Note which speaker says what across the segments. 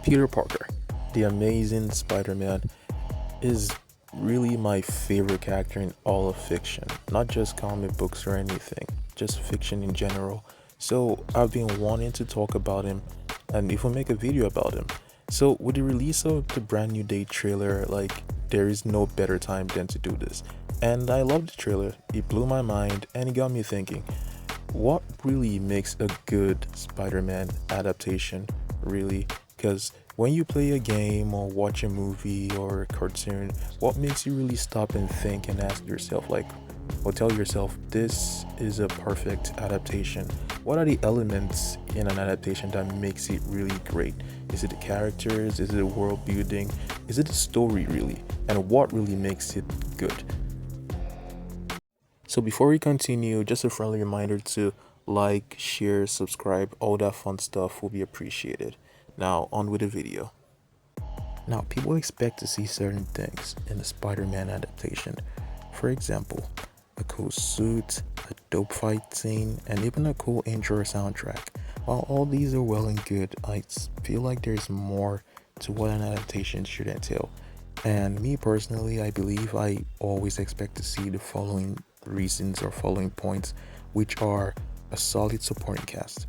Speaker 1: Peter Parker, the amazing Spider-Man, is really my favorite character in all of fiction, not just comic books or anything, just fiction in general. So I've been wanting to talk about him and even make a video about him. So with the release of the brand new day trailer, there is no better time than to do this. And I love the trailer. It blew my mind and it got me thinking, what really makes a good Spider-Man adaptation, really? Because when you play a game or watch a movie or a cartoon, what makes you really stop and think and ask yourself, or tell yourself, this is a perfect adaptation? What are the elements in an adaptation that makes it really great? Is it the characters? Is it the world building? Is it the story, really? And what really makes it good? So before we continue, just a friendly reminder to like, share, subscribe, all that fun stuff will be appreciated. Now on with the video. Now people expect to see certain things in the Spider-Man adaptation. For example, a cool suit, a dope fight scene, and even a cool intro or soundtrack. While all these are well and good, I feel like there's more to what an adaptation should entail. And me personally, I believe I always expect to see the following reasons or following points, which are a solid supporting cast.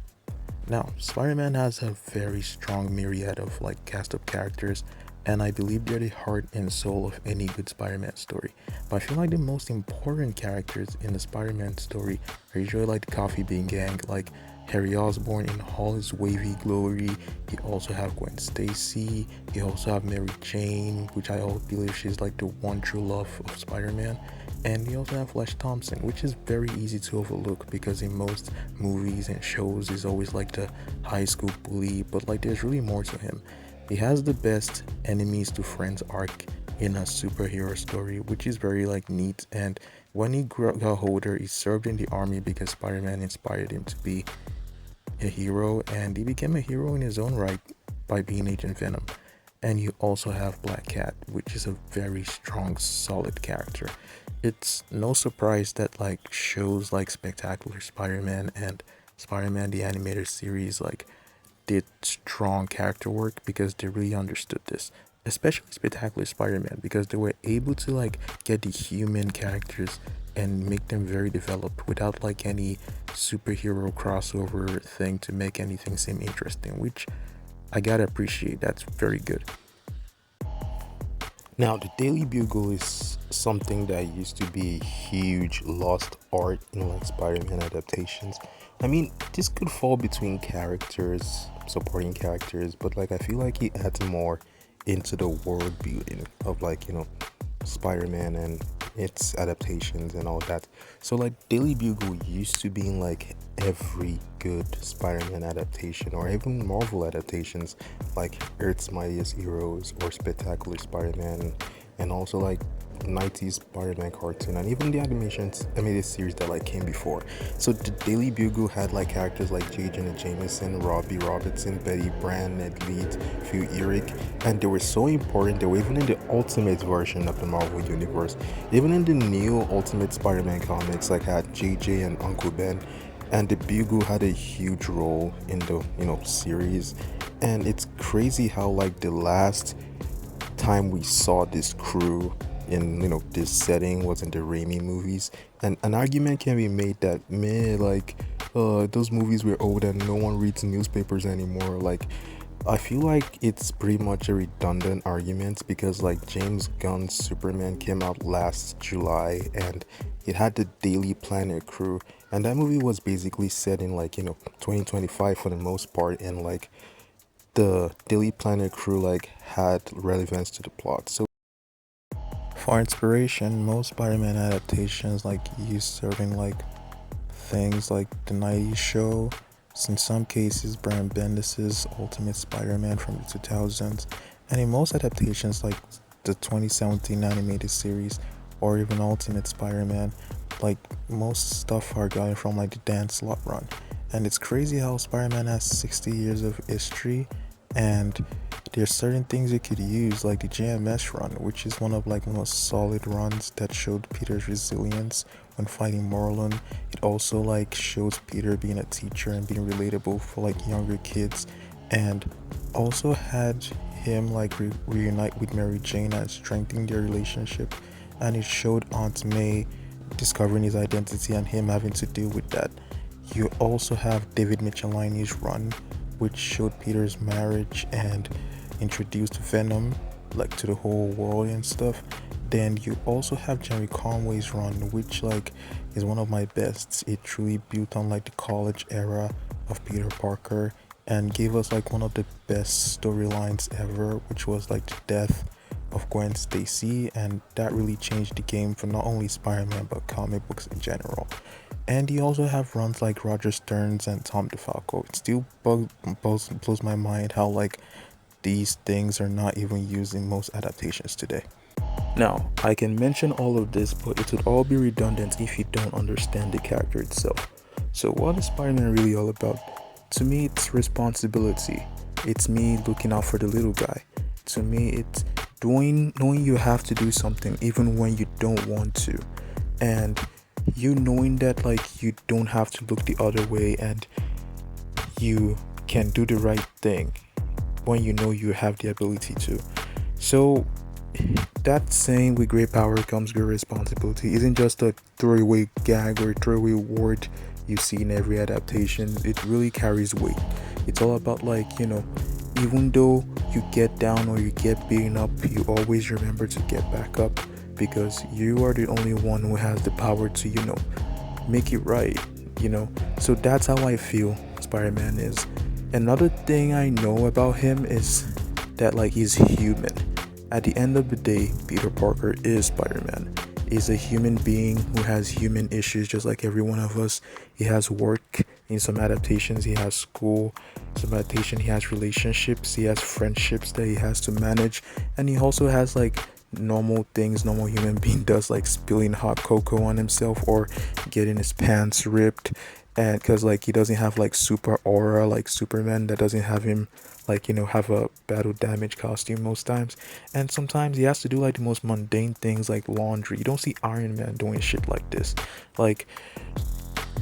Speaker 1: Now, Spider-Man has a very strong myriad of cast of characters, and I believe they're the heart and soul of any good Spider-Man story. But I feel like the most important characters in the Spider-Man story are usually the Coffee Bean Gang, like Harry Osborn in all his wavy glory. You also have Gwen Stacy. You also have Mary Jane, which I always believe she's the one true love of Spider-Man. And we also have Flash Thompson, which is very easy to overlook because in most movies and shows he's always the high school bully, but there's really more to him. He has the best enemies to friends arc in a superhero story, which is very neat. And when he got older, he served in the army because Spider-Man inspired him to be a hero, and he became a hero in his own right by being Agent Venom. And you also have Black Cat, which is a very strong, solid character. It's no surprise that shows like Spectacular Spider-Man and Spider-Man the Animated Series did strong character work because they really understood this. Especially Spectacular Spider-Man, because they were able to get the human characters and make them very developed without any superhero crossover thing to make anything seem interesting, which I gotta appreciate. That's very good. Now, the Daily Bugle is something that used to be a huge lost art in Spider-Man adaptations. I mean, this could fall between characters, supporting characters, but I feel like it adds more into the world building of Spider-Man and its adaptations and all that. So Daily Bugle used to be in every good Spider-Man adaptation or even Marvel adaptations like Earth's Mightiest Heroes or Spectacular Spider-Man, and also 90s Spider-Man cartoon and even the animated series that came before. So the Daily Bugle had characters like J. Jonah Jameson, Robbie Robertson, Betty Brant, Ned Leeds, Phil Urich, and they were so important. They were even in the Ultimate version of the Marvel Universe. Even in the new Ultimate Spider-Man comics, had JJ and Uncle Ben, and the Bugle had a huge role in the series. And it's crazy how the last time we saw this crew in this setting was in the Raimi movies, and an argument can be made that those movies were old and no one reads newspapers anymore. I feel it's pretty much a redundant argument because James Gunn's Superman came out last July and it had the Daily Planet crew, and that movie was basically set in 2025 for the most part, and the Daily Planet crew had relevance to the plot. So for inspiration, most Spider-Man adaptations use certain things like the 90s show, in some cases Brian Bendis's Ultimate Spider-Man from the 2000s, and in most adaptations the 2017 animated series or even Ultimate Spider-Man, most stuff are gotten from the Dan Slott run. And it's crazy how Spider-Man has 60 years of history, and there's certain things you could use the JMS run, which is one of the most solid runs that showed Peter's resilience when fighting Morlun. It also shows Peter being a teacher and being relatable for younger kids, and also had him like reunite with Mary Jane and strengthen their relationship, and it showed Aunt May discovering his identity and him having to deal with that. You also have David Michelini's run, which showed Peter's marriage and introduced Venom like to the whole world and stuff. Then you also have Jerry Conway's run, which like is one of my bests. It truly built on like the college era of Peter Parker and gave us like one of the best storylines ever, which was like the death of Gwen Stacy, and that really changed the game for not only Spider-Man but comic books in general. And you also have runs like Roger Stearns and Tom DeFalco. It still blows my mind how like these things are not even used in most adaptations today. Now, I can mention all of this, but it would all be redundant if you don't understand the character itself. So, what is Spider Man really all about? To me, it's responsibility. It's me looking out for the little guy. To me, it's knowing you have to do something even when you don't want to. And you knowing that, like, you don't have to look the other way and you can do the right thing when you know you have the ability to. So, that saying with great power comes great responsibility isn't just a throwaway gag or a throwaway word you see in every adaptation. It really carries weight. It's all about like, even though you get down or you get beaten up, you always remember to get back up because you are the only one who has the power to, make it right, So that's how I feel Spider-Man is. Another thing I know about him is that like he's human. At the end of the day, Peter Parker is Spider-Man. He's a human being who has human issues just like every one of us. He has work, in some adaptations he has school, some adaptation he has relationships, he has friendships that he has to manage, and he also has like normal things normal human being does, like spilling hot cocoa on himself or getting his pants ripped. And because like he doesn't have like super aura like Superman, that doesn't have him like have a battle damage costume most times, and sometimes he has to do like the most mundane things like laundry. You don't see Iron Man doing shit like this. Like,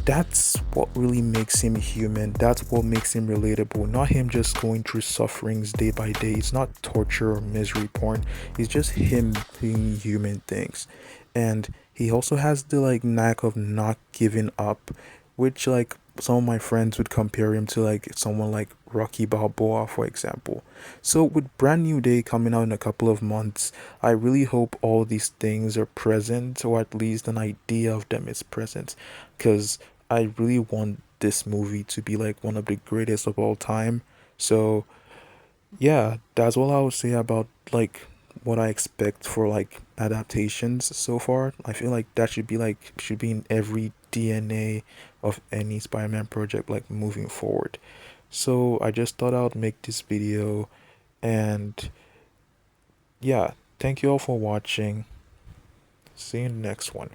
Speaker 1: that's what really makes him human. That's what makes him relatable. Not him just going through sufferings day by day. It's not torture or misery porn. It's just him doing human things. And he also has the like knack of not giving up, which like some of my friends would compare him to like someone like Rocky Balboa, for example. So with Brand New Day coming out in a couple of months, I really hope all these things are present, or at least an idea of them is present, because I really want this movie to be like one of the greatest of all time. So yeah, that's all I would say about like what I expect for like adaptations so far. I feel like that should be in every DNA of any Spider-Man project like moving forward. So I just thought I'd make this video, and yeah, thank you all for watching. See you in the next one.